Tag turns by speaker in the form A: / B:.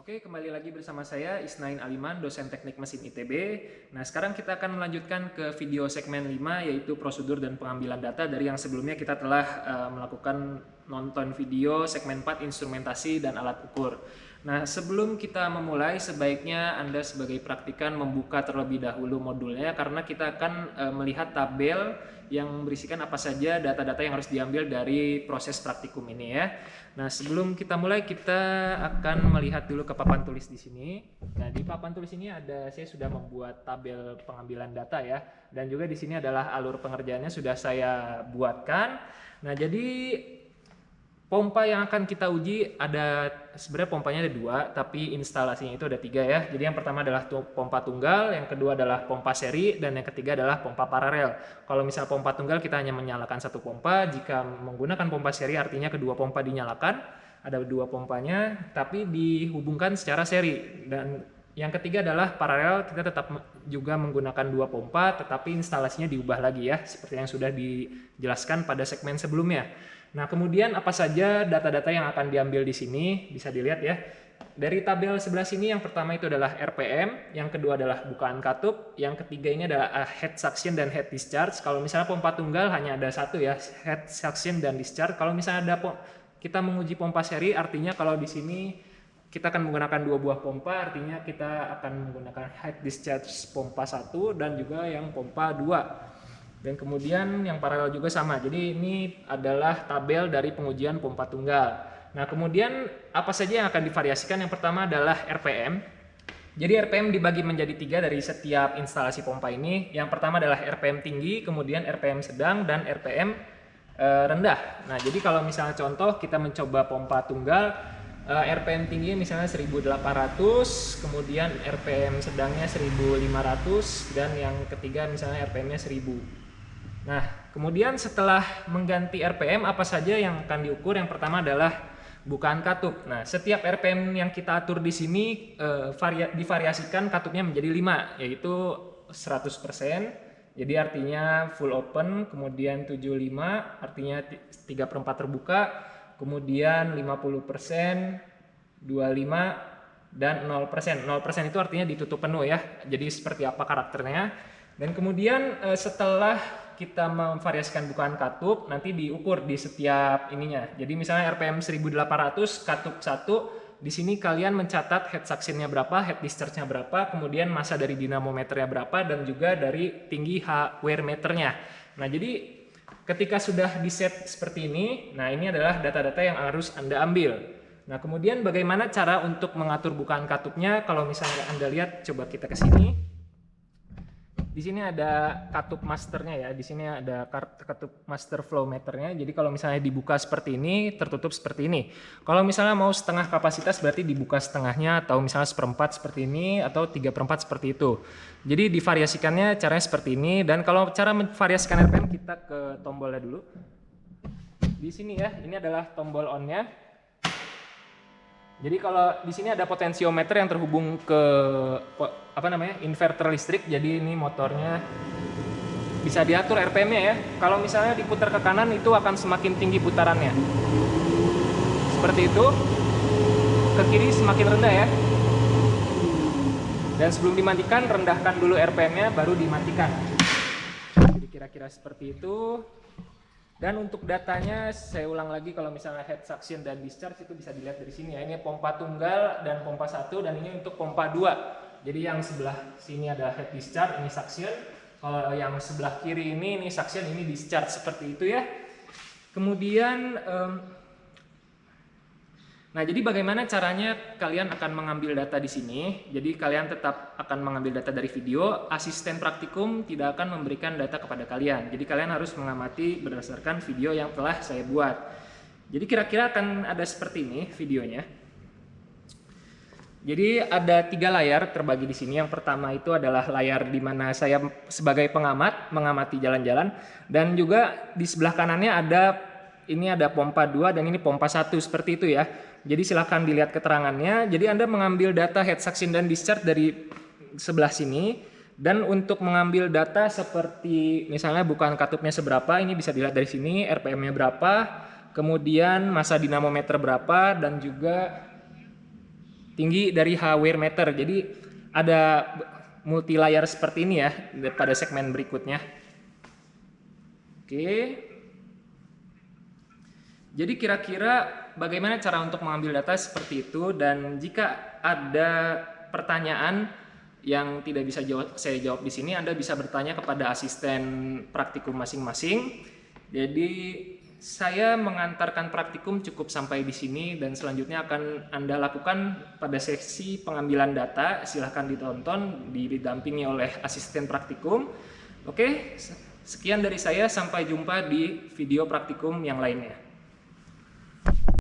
A: Oke, kembali lagi bersama saya Isnain Aliman, dosen teknik mesin ITB. Nah, sekarang kita akan melanjutkan ke video segmen 5, yaitu prosedur dan pengambilan data. Dari yang sebelumnya kita telah melakukan nonton video segmen 4, instrumentasi dan alat ukur. Nah, sebelum kita memulai, sebaiknya Anda sebagai praktikan membuka terlebih dahulu modulnya, karena kita akan melihat tabel yang berisikan apa saja data-data yang harus diambil dari proses praktikum ini ya. Nah, sebelum kita mulai, kita akan melihat dulu ke papan tulis di sini. Nah, di papan tulis ini saya sudah membuat tabel pengambilan data ya, dan juga di sini adalah alur pengerjaannya sudah saya buatkan. Nah, jadi pompa yang akan kita uji sebenarnya pompanya ada 2, tapi instalasinya itu ada 3 ya. Jadi yang pertama adalah pompa tunggal, yang kedua adalah pompa seri, dan yang ketiga adalah pompa paralel. Kalau misal pompa tunggal kita hanya menyalakan satu pompa, jika menggunakan pompa seri artinya kedua pompa dinyalakan, ada 2 pompanya, tapi dihubungkan secara seri. Dan yang ketiga adalah paralel, kita tetap juga menggunakan 2 pompa, tetapi instalasinya diubah lagi ya, seperti yang sudah dijelaskan pada segmen sebelumnya. Nah, kemudian apa saja data-data yang akan diambil di sini, bisa dilihat ya. Dari tabel sebelah sini, yang pertama itu adalah RPM, yang kedua adalah bukaan katup, yang ketiga ini adalah head suction dan head discharge. Kalau misalnya pompa tunggal hanya ada 1 ya, head suction dan discharge. Kalau misalnya kita menguji pompa seri, artinya kalau di sini kita akan menggunakan 2 buah pompa, artinya kita akan menggunakan head discharge pompa 1 dan juga yang pompa 2. Dan kemudian yang paralel juga sama. Jadi ini adalah tabel dari pengujian pompa tunggal. Nah, kemudian apa saja yang akan divariasikan? Yang pertama adalah RPM. Jadi RPM dibagi menjadi 3 dari setiap instalasi pompa ini. Yang pertama adalah RPM tinggi, kemudian RPM sedang, dan RPM rendah. Nah, jadi kalau misalnya contoh kita mencoba pompa tunggal, RPM tinggi misalnya 1800, kemudian RPM sedangnya 1500, dan yang ketiga misalnya RPM-nya 1000. Nah, kemudian setelah mengganti RPM, apa saja yang akan diukur? Yang pertama adalah bukaan katup. Nah, setiap RPM yang kita atur di sini divariasikan katupnya menjadi 5, yaitu 100%. Jadi artinya full open, kemudian 75 artinya 3/4 terbuka, kemudian 50%, 25, dan 0%. 0% itu artinya ditutup penuh ya. Jadi seperti apa karakternya. Dan kemudian setelah kita memvariasikan bukaan katup, nanti diukur di setiap ininya. Jadi misalnya RPM 1800 katup 1, di sini kalian mencatat head suction-nya berapa, head discharge-nya berapa, kemudian massa dari dinamometernya berapa, dan juga dari tinggi wear meternya. Nah, jadi ketika sudah di set seperti ini, nah ini adalah data-data yang harus Anda ambil. Nah, kemudian bagaimana cara untuk mengatur bukaan katupnya? Kalau misalnya Anda lihat, coba kita ke sini. Di sini ada katup masternya ya, di sini ada katup master flow meternya. Jadi kalau misalnya dibuka seperti ini, tertutup seperti ini. Kalau misalnya mau setengah kapasitas, berarti dibuka setengahnya, atau misalnya 1/4 seperti ini, atau 3/4 seperti itu. Jadi divariasikannya caranya seperti ini. Dan kalau cara memvariasikan RPM, kita ke tombolnya dulu. Di sini ya, ini adalah tombol on-nya. Jadi kalau di sini ada potensiometer yang terhubung ke inverter listrik. Jadi ini motornya bisa diatur RPM-nya ya. Kalau misalnya diputar ke kanan, itu akan semakin tinggi putarannya. Seperti itu. Ke kiri semakin rendah ya. Dan sebelum dimatikan, rendahkan dulu RPM-nya baru dimatikan. Jadi kira-kira seperti itu. Dan untuk datanya, saya ulang lagi, kalau misalnya head suction dan discharge itu bisa dilihat dari sini ya. Ini pompa tunggal dan pompa 1, dan ini untuk pompa 2. Jadi yang sebelah sini ada head discharge, ini suction. Kalau yang sebelah kiri ini suction, ini discharge, seperti itu ya. Kemudian nah, jadi bagaimana caranya kalian akan mengambil data di sini? Jadi kalian tetap akan mengambil data dari video. Asisten praktikum tidak akan memberikan data kepada kalian. Jadi kalian harus mengamati berdasarkan video yang telah saya buat. Jadi kira-kira akan ada seperti ini videonya. Jadi ada 3 layar terbagi di sini. Yang pertama itu adalah layar di mana saya sebagai pengamat mengamati jalan-jalan, dan juga di sebelah kanannya ada pompa 2 dan ini pompa 1, seperti itu ya. Jadi silahkan dilihat keterangannya. Jadi Anda mengambil data head suction dan discharge dari sebelah sini. Dan untuk mengambil data seperti misalnya bukaan katupnya seberapa, ini bisa dilihat dari sini, RPM-nya berapa, kemudian massa dinamometer berapa, dan juga tinggi dari hardware meter. Jadi ada multi layer seperti ini ya pada segmen berikutnya. Oke. Jadi kira-kira bagaimana cara untuk mengambil data seperti itu, dan jika ada pertanyaan yang tidak bisa saya jawab di sini, Anda bisa bertanya kepada asisten praktikum masing-masing. Jadi saya mengantarkan praktikum cukup sampai di sini, dan selanjutnya akan Anda lakukan pada sesi pengambilan data. Silahkan ditonton, didampingi oleh asisten praktikum. Oke, sekian dari saya, sampai jumpa di video praktikum yang lainnya.